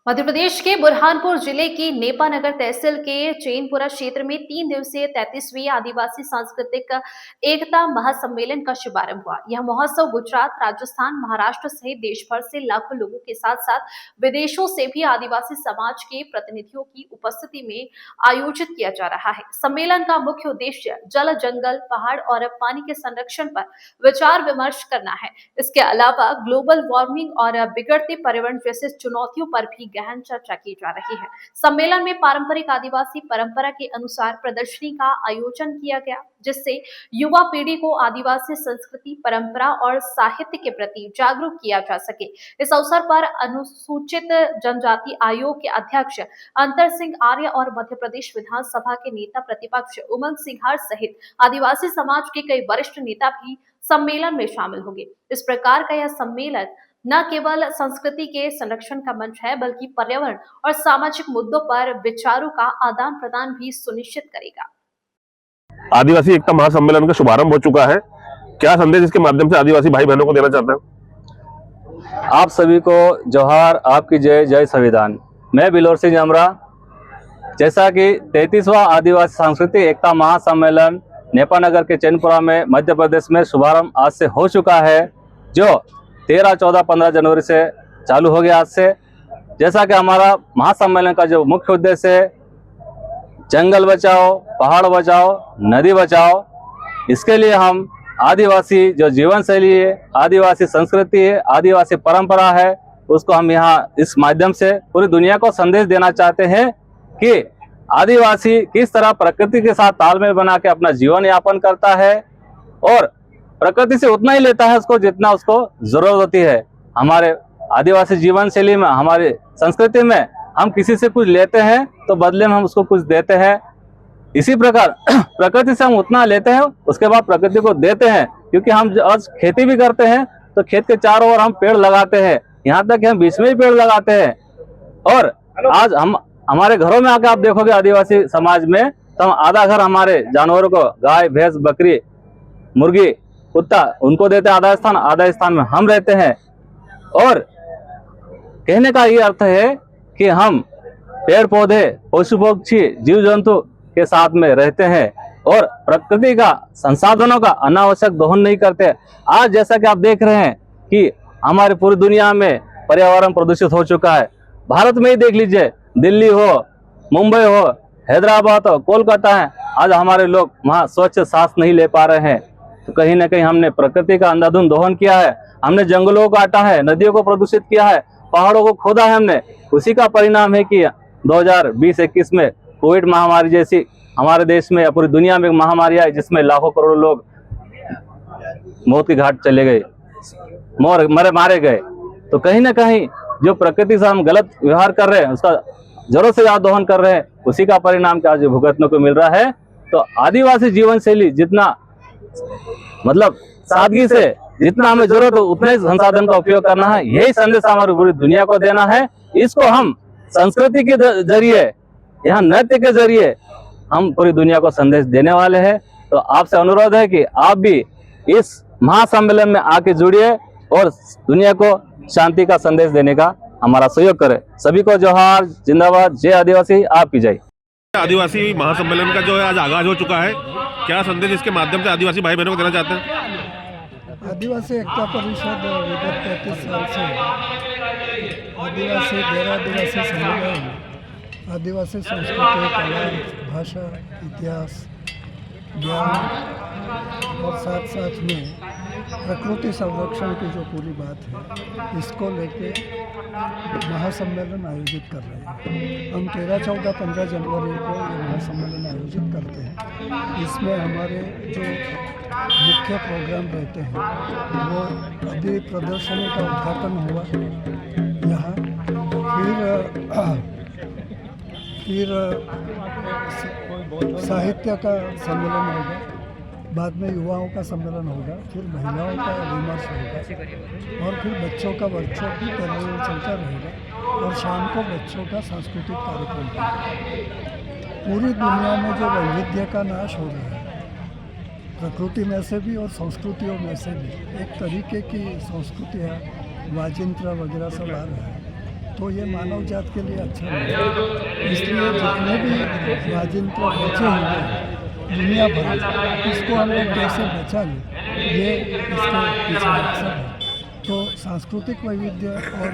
मध्य प्रदेश के बुरहानपुर जिले की नेपानगर तहसील के चैनपुरा क्षेत्र में 3 दिवसीय 33वीं आदिवासी सांस्कृतिक एकता महासम्मेलन का शुभारंभ हुआ। यह महोत्सव गुजरात, राजस्थान, महाराष्ट्र सहित देश भर से लाखों लोगों के साथ साथ विदेशों से भी आदिवासी समाज के प्रतिनिधियों की उपस्थिति में आयोजित किया जा रहा है। सम्मेलन का मुख्य उद्देश्य जल, जंगल, पहाड़ और पानी के संरक्षण पर विचार विमर्श करना है। इसके अलावा ग्लोबल वार्मिंग और बिगड़ते पर्यावरण जैसे चुनौतियों पर भी गहन चर्चा की जा रही है। सम्मेलन में पारंपरिक आदिवासी परंपरा के अनुसार प्रदर्शनी का आयोजन किया गया, जिससे युवा पीढ़ी को आदिवासी संस्कृति, परंपरा और साहित्य के प्रति जागरूक किया जा सके। इस अवसर पर अनुसूचित जनजाति आयोग के अध्यक्ष अंतर सिंह आर्य और मध्य प्रदेश विधानसभा के नेता प्रतिपक्ष उमंग सिंघार सहित आदिवासी समाज के कई वरिष्ठ नेता भी सम्मेलन में शामिल होंगे। इस प्रकार का यह सम्मेलन न केवल संस्कृति के संरक्षण का मंच है, बल्कि पर्यावरण और सामाजिक मुद्दों पर विचारों का आदान प्रदान भी सुनिश्चित करेगा। आदिवासी एकता महासम्मेलन का शुभारंभ हो चुका है। क्या संदेश इसके माध्यम से आदिवासी भाई बहनों को देना चाहते हैं? आप सभी को जोहार, आपकी जय, जय संविधान। मैं बिलोर सिंह जमरा। जैसा कि 33वां आदिवासी सांस्कृतिक एकता महासम्मेलन नेपानगर के चैनपुरा में मध्य प्रदेश में शुभारंभ आज से हो चुका है, जो 13, 14, 15 जनवरी से चालू हो गया आज से। जैसा कि हमारा महासम्मेलन का जो मुख्य उद्देश्य है, जंगल बचाओ, पहाड़ बचाओ, नदी बचाओ। इसके लिए हम आदिवासी जो जीवन शैली है, आदिवासी संस्कृति है, आदिवासी परंपरा है, उसको हम यहाँ इस माध्यम से पूरी दुनिया को संदेश देना चाहते हैं कि आदिवासी किस तरह प्रकृति के साथ तालमेल बना के अपना जीवन यापन करता है और प्रकृति से उतना ही लेता है उसको जितना उसको जरूरत होती है। हमारे आदिवासी जीवन शैली में, हमारी संस्कृति में हम किसी से कुछ लेते हैं तो बदले में हम उसको कुछ देते हैं। इसी प्रकार प्रकृति से हम उतना लेते हैं, उसके बाद प्रकृति को देते हैं। क्योंकि हम आज खेती भी करते हैं तो खेत के चारों ओर हम पेड़ लगाते हैं, यहाँ तक कि हम बीच में ही पेड़ लगाते हैं। और आज हम हमारे घरों में आके आप देखोगे आदिवासी समाज में, तो हम आधा घर हमारे जानवरों को, गाय, भैंस, बकरी, मुर्गी, कुत्ता, उनको देते हैं आधा स्थान में हम रहते हैं। और कहने का ये अर्थ है कि हम पेड़ पौधे, पशु पक्षी, जीव जंतु के साथ में रहते हैं और प्रकृति का संसाधनों का अनावश्यक दोहन नहीं करते। आज जैसा कि आप देख रहे हैं कि हमारी पूरी दुनिया में पर्यावरण प्रदूषित हो चुका है। भारत में ही देख लीजिए, दिल्ली हो, मुंबई हो, हैदराबाद हो, कोलकाता है, आज हमारे लोग वहाँ स्वच्छ सांस नहीं ले पा रहे हैं। तो कहीं ना कहीं हमने प्रकृति का अंधाधुंध दोहन किया है, हमने जंगलों को काटा है, नदियों को प्रदूषित किया है, पहाड़ों को खोदा है हमने। उसी का परिणाम है कि 2020-21 में कोविड महामारी जैसी हमारे देश में या पूरी दुनिया में महामारी आई, जिसमें लाखों करोड़ों लोग मौत की घाट चले गए, मारे गए। तो कहीं ना कहीं जो प्रकृति से हम गलत व्यवहार कर रहे हैं, उसका जरूरत से ज्यादा दोहन कर रहे हैं, उसी का परिणाम क्या आज भुगतने को मिल रहा है। तो आदिवासी जीवन शैली जितना मतलब सादगी से जितना हमें जरूरत हो उतने ही संसाधन का उपयोग करना है, यही संदेश हमारी पूरी दुनिया को देना है। इसको हम संस्कृति के जरिए, यहाँ नृत्य के जरिए हम पूरी दुनिया को संदेश देने वाले हैं। तो आपसे अनुरोध है कि आप भी इस महासम्मेलन में आके जुड़िए और दुनिया को शांति का संदेश देने का हमारा सहयोग करें। सभी को जोहार, जिंदाबाद, जय आदिवासी, आपकी जय। आदिवासी महासम्मेलन का जो है आज आगाज हो चुका है। क्या संदेश इसके माध्यम से आदिवासी भाई बहनों को देना चाहते हैं? आदिवासी एकता परिषद विगत 33 साल से आदिवासी गैर आदिवासी समुदाय में आदिवासी संस्कृति, कला, भाषा, इतिहास, ज्ञान और साथ साथ में प्रकृति संरक्षण की जो पूरी बात है, इसको लेके महासम्मेलन आयोजित कर रहे हैं। हम 13, 14, 15 जनवरी को ये महासम्मेलन आयोजित करते हैं। इसमें हमारे जो मुख्य प्रोग्राम रहते हैं, वो अभी प्रदर्शनी का उद्घाटन हुआ यहाँ, फिर साहित्य का सम्मेलन होगा, बाद में युवाओं का सम्मेलन होगा, फिर महिलाओं का विमर्श होगा और फिर बच्चों का वर्कशॉप भी चलता रहेगा और शाम को बच्चों का सांस्कृतिक कार्यक्रम होगा। पूरी दुनिया में जो वैविध्य का नाश हो रहा है, प्रकृति में से भी और संस्कृतियों में से भी, एक तरीके की संस्कृतियाँ वाजिंत्र वगैरह सब आ रहा है, तो ये मानव जात के लिए अच्छा नहीं है। इसलिए जितने भी राजतंत्र बचे हुए हैं दुनिया भर में, इसको हम लोग कैसे बचा लें, ये इसके पीछे मकसद है। तो सांस्कृतिक वैविध्य और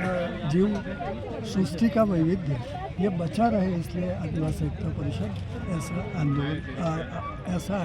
जीव सृष्टि का वैविध्य ये बचा रहे, इसलिए आदिवासी एकता परिषद ऐसा आंदोलन ऐसा